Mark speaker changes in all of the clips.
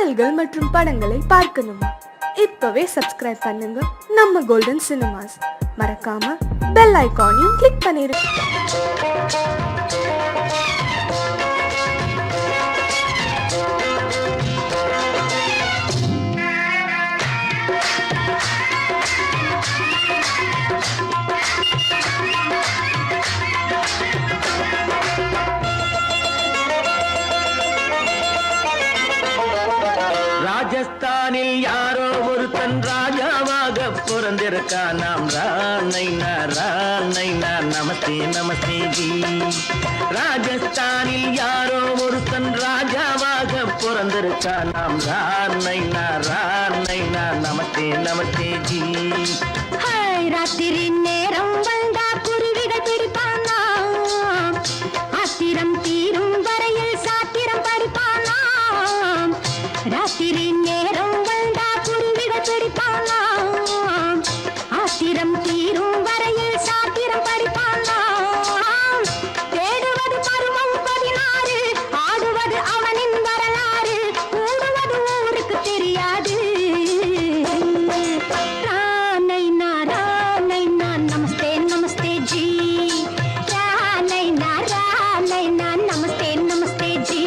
Speaker 1: பாடல்கள் மற்றும் படங்களை பார்க்கணுமா? இப்பவே சப்ஸ்கிரைப் பண்ணுங்க நம்ம கோல்டன் சினிமாஸ். மறக்காம பெல் ஐகானையும் கிளிக் பண்ணிருங்க.
Speaker 2: ராஜஸ்தானில் யாரோ ஒருத்தன் ராஜாவாக பிறந்திருக்கான். நாம் ராணைனா நமஸ்தே நமஸ்தே ஜி. ராஜஸ்தானில் யாரோ ஒருத்தன் ராஜாவாக பிறந்திருக்கான். நாம் ராணைனா நமஸ்தே நமஸ்தே ஜி.
Speaker 3: ராத்திரி நேரம் வந்தா குருவிகள் பிடிப்பானா, ஆத்திரம் தீரும் வரையில் சாத்திரம் படிப்பானா. ராத்திரி நேரம் வந்தா குருவிகள் பிடிப்பானா, ஆத்திரம் தீரும் வரையில் சாத்திரம் படிப்பானா. தேடுவது பருவம் 16, ஆடுவது அவனின் வரலாறு, கூடுவது ஊருக்கு தெரியாது. நமஸ்தே நமஸ்தே ஜி. நமஸ்தே நமஸ்தே ஜி.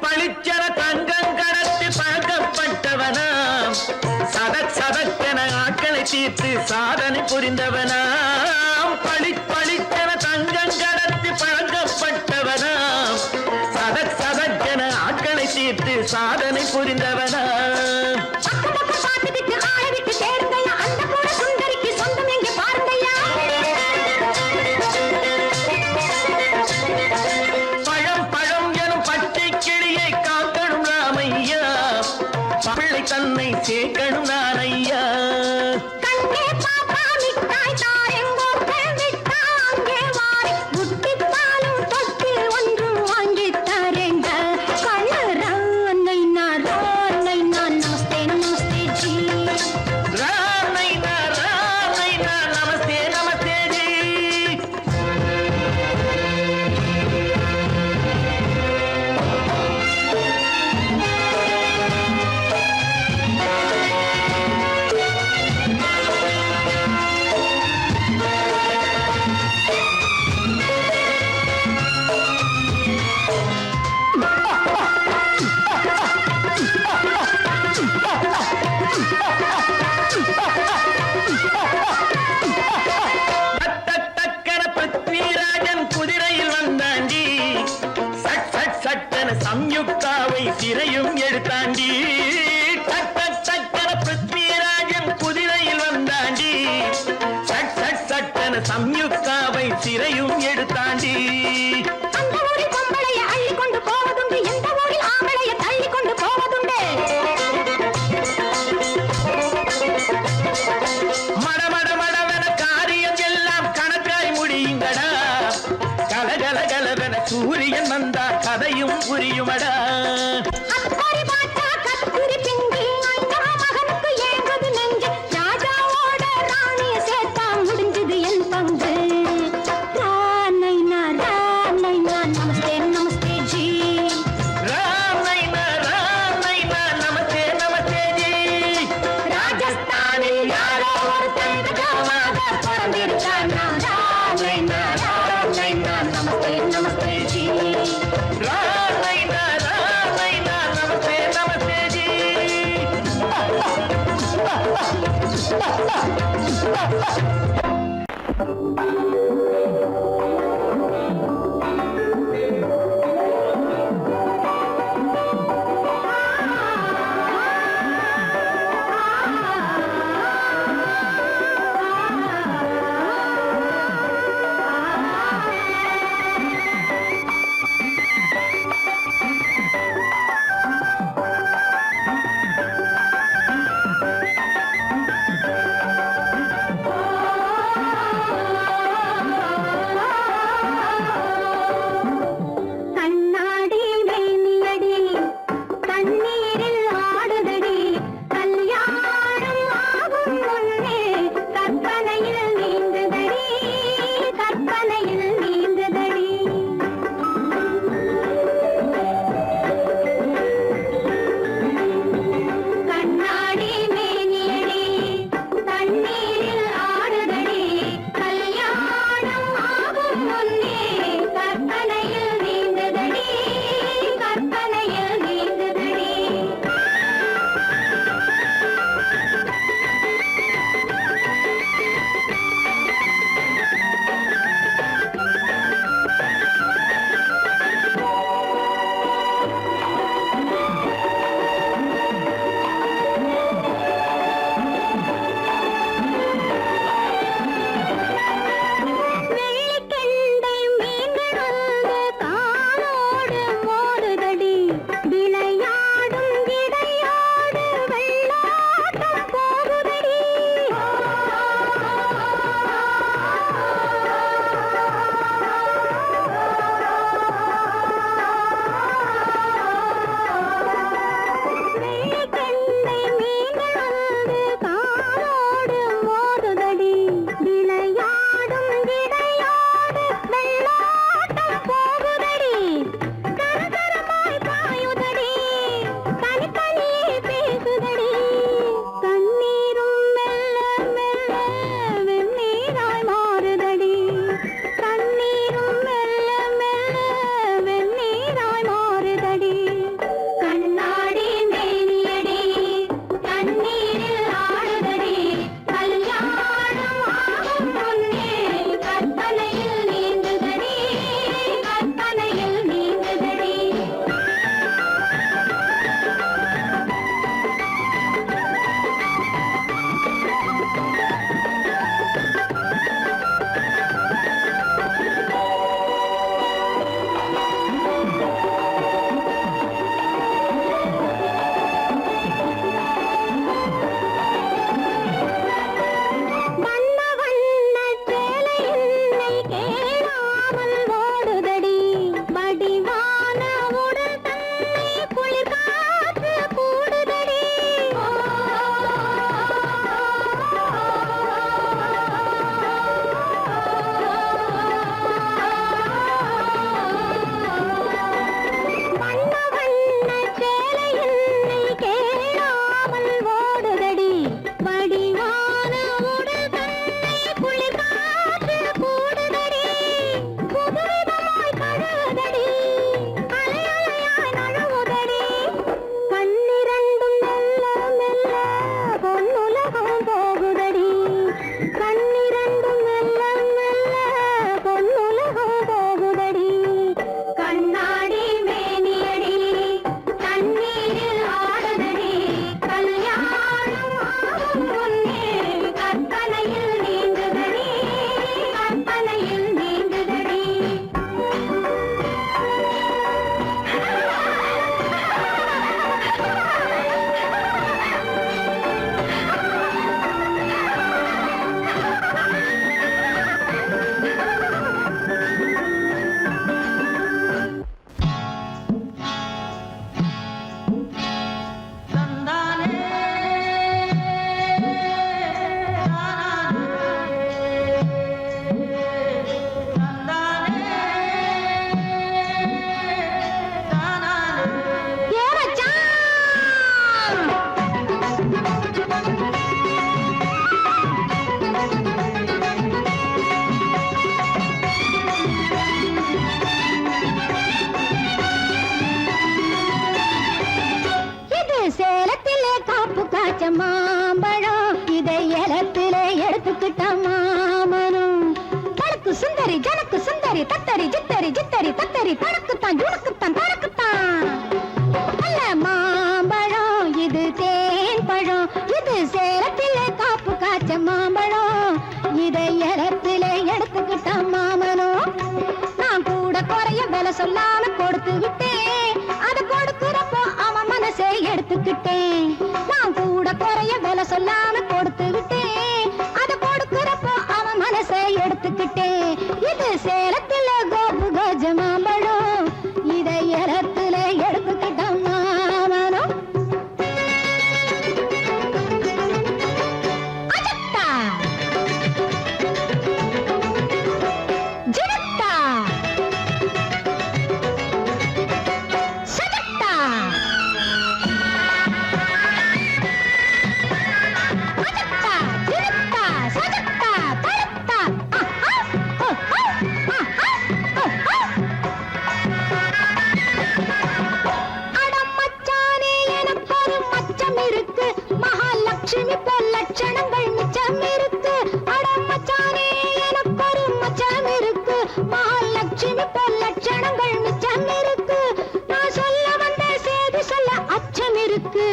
Speaker 2: பளிச்சர தங்கம் கடத்தி பழக்கப்பட்டவனாம். சதக்கென ஆட்களை தீர்த்து சாதனை புரிந்தவனாம். பளிச்சர தங்கம் கடத்தி பழக்கப்பட்டவனாம். சதக்கென ஆட்களை தீர்த்து சாதனை புரிந்தவனாம். தன்னை சேர்க்கணும் நான் ஐயா.
Speaker 3: கண்ணே பாப்பா மிட்டாய் தாரெங்கோ கேவிட்டா அங்கே வாரி முட்டிப்பாலும் தொட்டு ஒன்று வாங்கி தரேங்க. கண்ணு ராணைனா நமஸ்தே நமஸ்தே ஜி.
Speaker 2: ராணைனா நமஸ்தே நமஸ்தே ஜி. சம்யுக்தாவை சிறையும் எடுத்தாண்டி. சக்கர பிருத்விராஜன் குதிரையில் வந்தாண்டி. சட்டன சம்யுக்தாவை சிறையும் எடுத்தாண்டி.
Speaker 3: அந்த ஊரில் பொம்பளைய அள்ளி கொண்டு போவதுண்டு, எந்த ஊரில் ஆம்பளைய தள்ளி கொண்டு போவதுண்டு.
Speaker 2: மடவென காரியம் எல்லாம் கணக்காய் முடியுங்கடா. கலகலவென சூரியன் வந்தா கதையும் புரியுமடா.
Speaker 3: நமஸ்தே நமஸ்தே ஜி. சேலத்திலே காப்பு காய்ச்ச மாம்பழம், இதை ஏலத்திலே எடுத்துக்கிட்ட மாமனும். தனக்கு சுந்தரி ஜனக்கு சுந்தரி தத்தரி ஜித்தரி ஜித்தரி தத்தரி தனக்குத்தான் ஜுனக்குத்தான் தனக்குத்தான். நல்ல மாம்பழம் இது தேன் பழம், இது சேலத்திலே காப்பு காய்ச்ச மாம்பழம், இதை ஏலத்திலே எடுத்துக்கிட்ட மாமனும். நான் கூட குறைய விலை சொல்லாம கொடுத்து விட்டேன், அது கொடுக்கிறப்போ அவன் மனசை எடுத்துக்கிட்டேன். நான் கூட குறைய விலை சொல்லாம கொடுத்து விட்டேன், அது கொடுக்கிறப்போ அவன் மனசை எடுத்துக்கிட்டேன். இது சேலத்துல கோபு கஜ மாம்பழம், இதை ஏலத்துல எடுத்துக்கிட்ட மாமனும். அஜத்தா ஜினத்தா சஜத்தா அஜத்தா ஜினத்தா சஜத்தா தரத்தா. அடமச்சானே எனக்கு ஒரு மச்சம் இருக்கு, மகாலட்சுமி போல் லட்சணங்கள் மிச்சம் இருக்கு. அடமச்சானே எனக்கு ஒரு மச்சம் இருக்கு, மகாலட்சுமி போல் லட்சணங்கள் மிச்சம் இருக்கு. நான் சொல்ல வந்த செய்தி சொல்ல அச்சம் இருக்கு,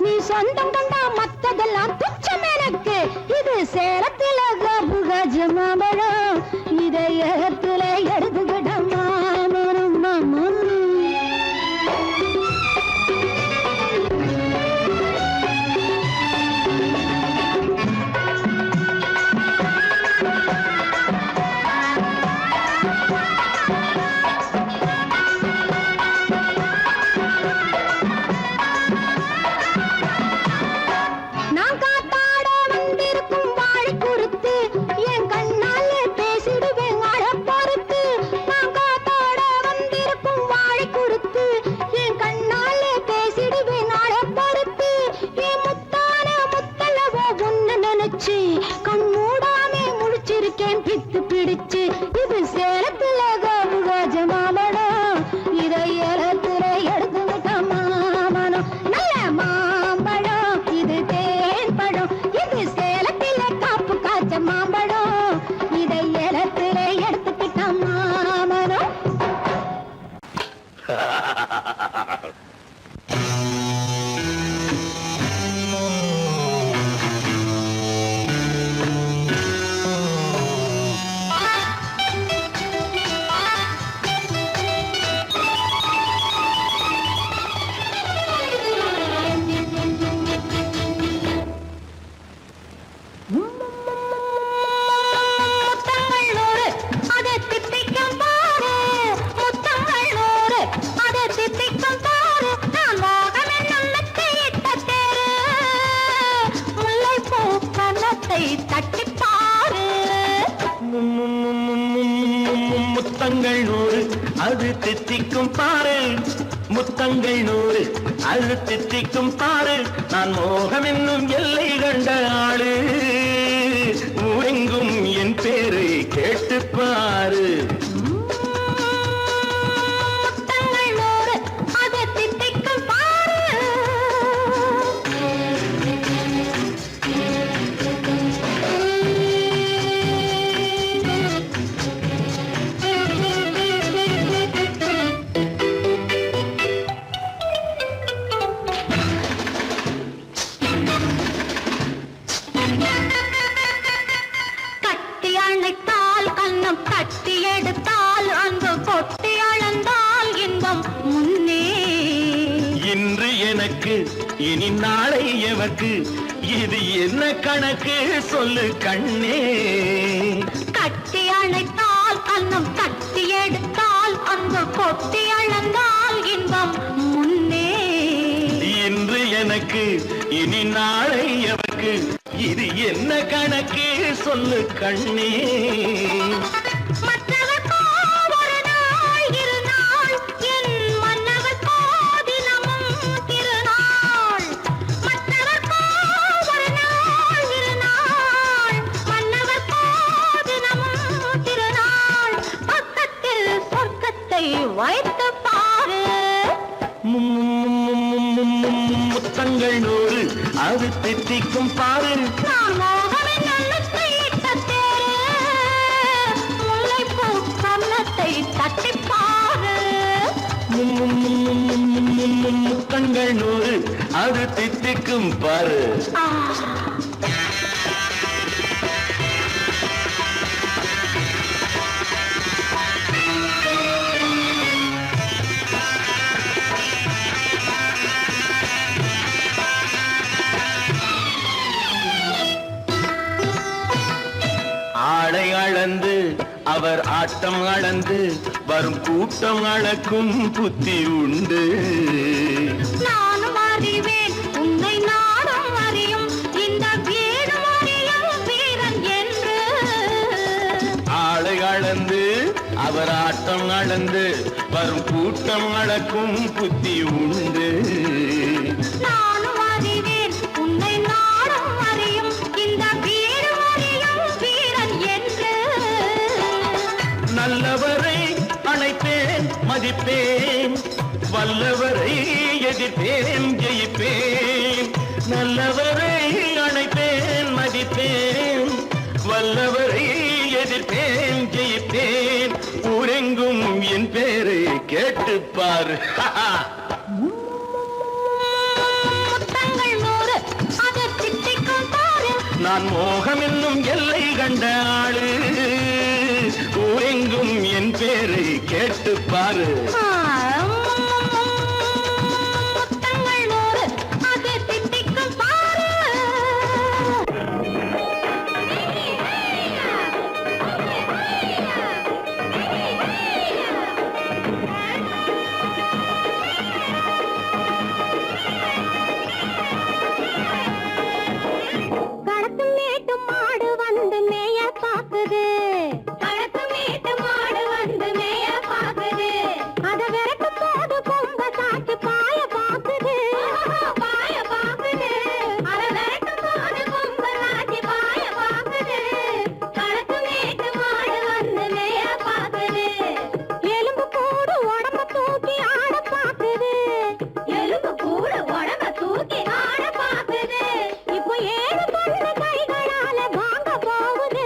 Speaker 3: நீ சொந்தம் கண்டா மத்ததெல்லாம் துச்சம் எனக்கு. இது சேலத்தில கபுகஜ மாம்பழம், இதை ஏலத்தில எடுத்துக்கிட்ட மாமனும் மாமனும். நான் காத்தாட வந்திருக்கும் வாழை குறுத்து, என் கண்ணாலே பேசிடுவேன் அழ பொறுத்து. நான் காத்தாட வந்திருக்கும் வாழை குறுத்து, என் கண்ணாலே பேசிடுவேன் அழ பொறுத்து. என் முத்தான முத்தலவோ ஒன்னு நினைச்சு கண் மூடாமே முழிச்சிருக்கேன் பித்து பிடிச்சு. இது சேலத்துல கபுகஜ மாம்பழம், இதை ஏலத்துல எடுத்துக்கிட்ட மாமனம். நல்ல மாம்பழம் இது தேன் பழம், இது சேலத்திலே காப்பு காய்ச்ச மாம்பழம், இதை ஏலத்திலே எடுத்துக்கிட்ட மாமனம். முத்தங்கள் நூறு அதை தித்திக்கும் பாரு, முத்தங்கள் நூறு அதை தித்திக்கும் பாரு. நான் மோகம் என்னும் மெத்தையிட்ட தேரு, முல்லைப்பூ கன்னத்தை தட்டி பாரு.
Speaker 2: முத்தங்கள் நூறு அது தித்திக்கும் பாரு, முத்தங்கள் நூறு அது தித்திக்கும் பாரு. நான் மோகம் என்னும் எல்லை கண்ட ஆளு, ஊரெங்கும் என் பேரை கேட்டு பாரு.
Speaker 3: முத்தங்கள் நூறு அதை தித்திக்கும் பாரு. கட்டி அணைத்தால் கண்ணம் கட்டி எடுத்தால் அன்பு கொட்டி அளந்தால் இன்பம் முன்னே.
Speaker 2: இன்று எனக்கு இனி நாளை எவர்க்கு, இது என்ன கணக்கு சொல்லு கண்ணே.
Speaker 3: கட்டி அணைத்தால் கண்ணம் கட்டி எடுத்தால் அன்பு கொட்டி அளந்தால் இன்பம் முன்னே.
Speaker 2: இன்று எனக்கு இனி நாளை எவர்க்கு, இது என்ன கணக்கு சொல்லு கண்ணே.
Speaker 3: மற்றவர்க்கோ ஒரு நாள் இரு நாள், என் மன்னவர்க்கோ தினமும் திருநாள். மற்றவர்க்கோ ஒரு நாள் இரு நாள், மன்னவர்க்கோ தினமும் திருநாள். பக்கத்தில் சொர்க்கத்தை வைத்து பாரு.
Speaker 2: முத்தங்கள் முத்தங்கள் 100 அது தித்திக்கும் பாரு.
Speaker 3: நான் மோகமின் நல்லத்தை இட்ட தேரு, முல்லைப்பூ கன்னத்தை தட்டிப் பாரு.
Speaker 2: முத்தங்கள் 100 அது தித்திக்கும் பாரு. ஆடை அளந்து அவர் ஆட்டம் அளந்து வரும் கூட்டம் அளக்கும் புத்தி உண்டு.
Speaker 3: நானும் அறிவேன் உன்னை நாடும் அறியும் இந்த வீடும் அறியும் வீரன் என்று.
Speaker 2: ஆடை அளந்து அவர் ஆட்டம் அளந்து வரும் கூட்டம் அளக்கும் புத்தி உண்டு.
Speaker 3: நானும் அறிவேன் உன்னை நாடும் அறியும் இந்த வீடும் அறியும் வீரன் என்று.
Speaker 2: நல்லவரை அணைப்பேன் மதிப்பேன், வல்லவரை எதிர்ப்பேன் ஜெயிப்பேன். நல்லவரை அணைப்பேன் மதிப்பேன், வல்லவரை எதிர்ப்பேன் ஜெயிப்பேன். ஊரெங்கும் என் பேரை கேட்டுப்பார்.
Speaker 3: முத்தங்கள் 100 அது தித்திக்கும் பாரு.
Speaker 2: நான் மோகம் என்னும் எல்லை கண்ட ஆளு, ஊரெங்கும் என் பேரை கேட்டுப்பாரு.
Speaker 3: முத்தங்கள் 100 அது தித்திக்கும் பாரு. களத்து மேட்டு மாடு வந்து மேய பாக்குது, களத்து மேட்டு மாடு வந்து மேய பாக்குது. அத விரட்டு போது கொம்ப சாச்சு பாய பாக்குது, பாய பாக்குது. அத விரட்டு போது கொம்ப சாச்சு பாய பாக்குது. களத்து மேட்டு மாடு வந்து மேய பாக்குது. எலும்பு கூடு உடம்ப தூக்கி ஆட பாக்குது, எலும்பு கூடு உடம்ப தூக்கி ஆட பாக்குது. இப்போ 7 பொண்ணு கைகளால வாங்க போகுது,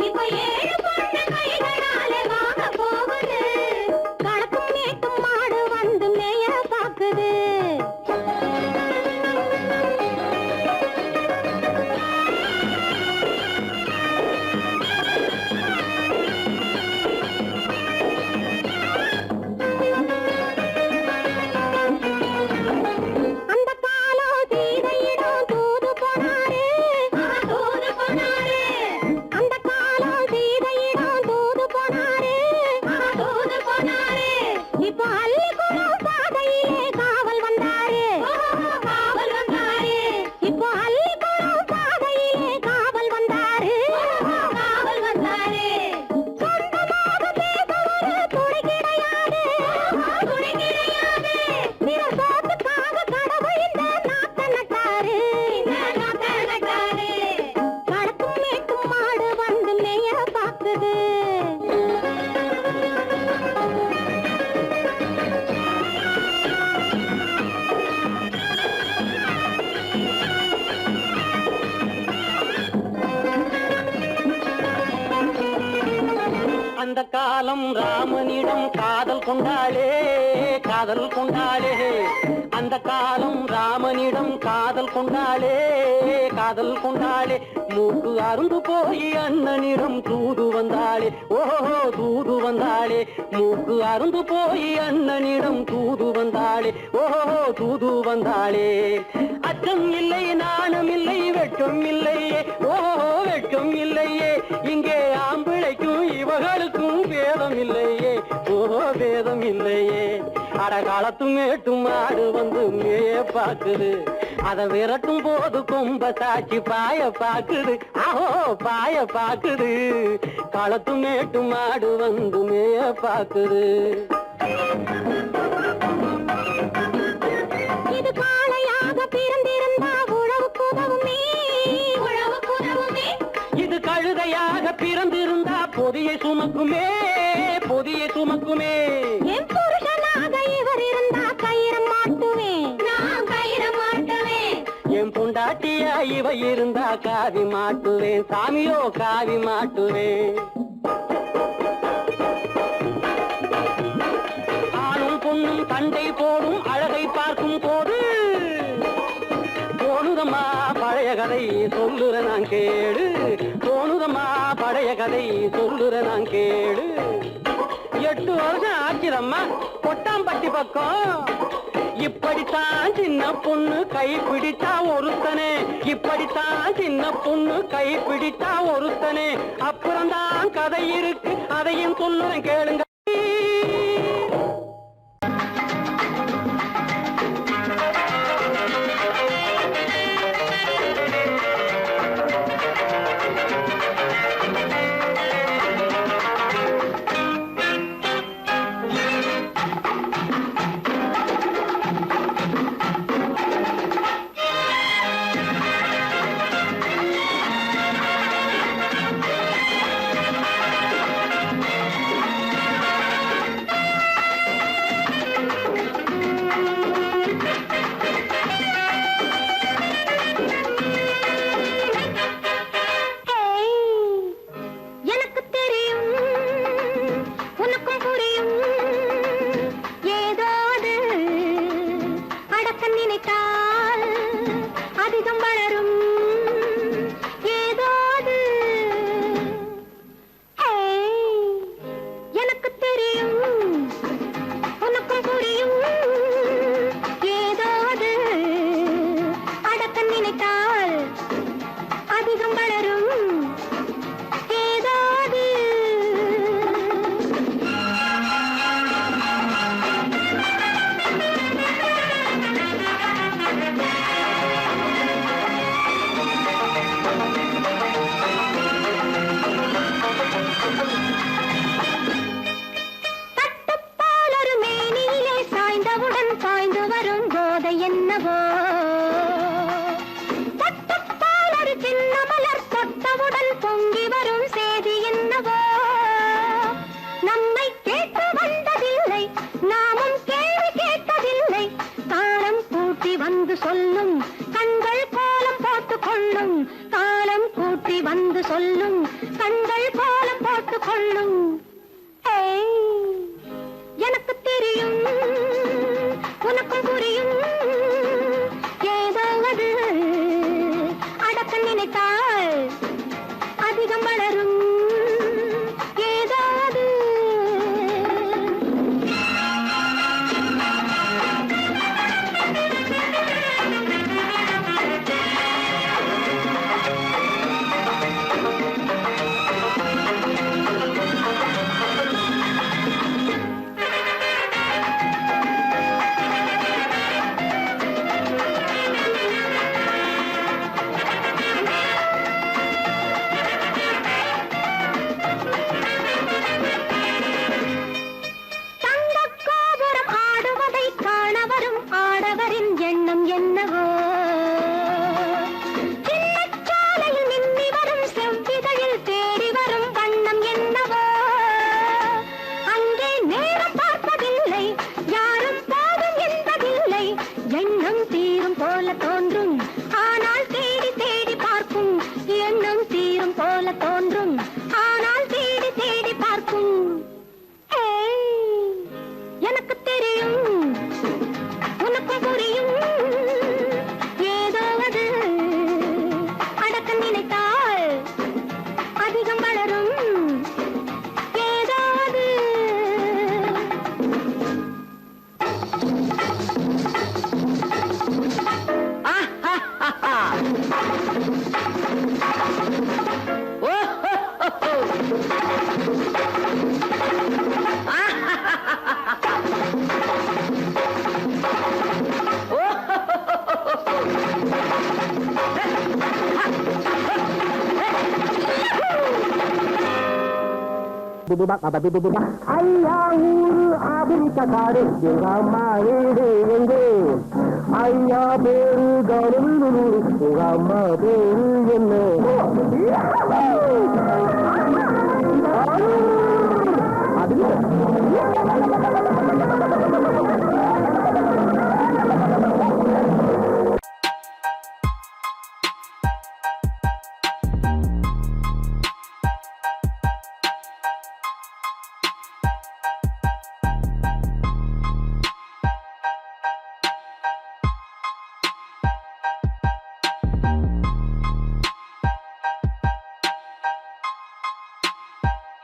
Speaker 3: இப்போ 7 பொண்ணு கைகளால வாங்க போகுது. களத்தும் மேட்டும் மாடு வந்து மேய பாக்குது. அந்த காலம் சீதையிடம் தூது போனாரு, தூது போனாரு. அந்த காலம் சீதையிடம் தூது போனாரு, தூது போனாரு. இப்போ அள்ளிக்குளம் பாதையிலே காவல் வந்தாரு, காவல் வந்தாரு. இப்போ அள்ளிக்குளம் பாதையிலே காவல் வந்தாரு, காவல் வந்தாரு. சொந்தமாக பேச ஒரு துணை கிடையாது, துணை கிடையாது. நிற சோத்துக்காக கடவுள் இந்த நாட்டை நட்டாரு, இந்த நாட்டை நட்டாரு. களத்தும் மேட்டும் மாடு வந்து மேய பாக்குது.
Speaker 4: அந்த காலம் ராமனிடம் காதல் கொண்டாளே, காதல் கொண்டாளே. அந்த காலம் ராமனிடம் காதல் கொண்டாளே, காதல் கொண்டாளே. மூக்கு அருந்து போய் அண்ணனிடம் தூது வந்தாளே, ஓஹோ தூது வந்தாளே. மூக்கு அருந்து போய் அண்ணனிடம் தூது வந்தாளே, ஓஹோ தூது வந்தாளே. அச்சம் இல்லை நாணம் இல்லை வெட்கம் இல்லையே, ஓஹோ வெட்கம் இல்லையே. இங்கே ஆம்பிளைக்கும் இவர்களுக்கும் வேதம் இல்லையே, ஓஹோ வேதம் இல்லையே. அடகாலத்து மேட்டும் மாடு வந்து மேய பாக்குது, அதை விரட்டும் போது கொம்ப சாட்சி பாய பாக்குது, ஆஹோ பாய பாக்குது. களத்து மேட்டும் மாடு வந்து மேய பாக்குது.
Speaker 3: இது காளையாக பிறந்திருந்தா உழவுக்கு உதவுமே, உழவுக்கு உதவுமே.
Speaker 4: இது கழுதையாக பிறந்திருந்தா பொதியை சுமக்குமே, பொதியை சுமக்குமே.
Speaker 3: என் புருஷனாக இவர் இருந்தா கயிறு மாட்டுவேன், நான் கயிறு மாட்டுவேன்.
Speaker 4: என் பொண்டாட்டியா இவ இருந்தா காவி மாட்டுவேன் சாமியோ காவி மாட்டுவேன். ஆணும் பொண்ணும் சண்டை போடும் அழகை பார்க்கும் போது தோணுதம்மா பழைய கதை சொல்லுற நான் கேடு. தோணுதம்மா பழைய கதை சொல்லுற நான் கேடு. 8 வருஷம் ஆச்சிரம்மா கொட்டாம்பட்டி பக்கம். இப்படித்தான் சின்ன பொண்ணு கை பிடித்தா ஒருத்தனே. இப்படித்தான் சின்ன பொண்ணு கை பிடித்தா ஒருத்தனே. அப்புறம்தான் கதை இருக்கு அதையும் சொல்லுறேன் கேளுங்க.
Speaker 5: ஐயா ஊரு ஆபிரிக்க காடு எங்க அம்மா வீடு எங்கே ஐயா பேரு கவுனூரு எங்க அம்மா பேரு என்ன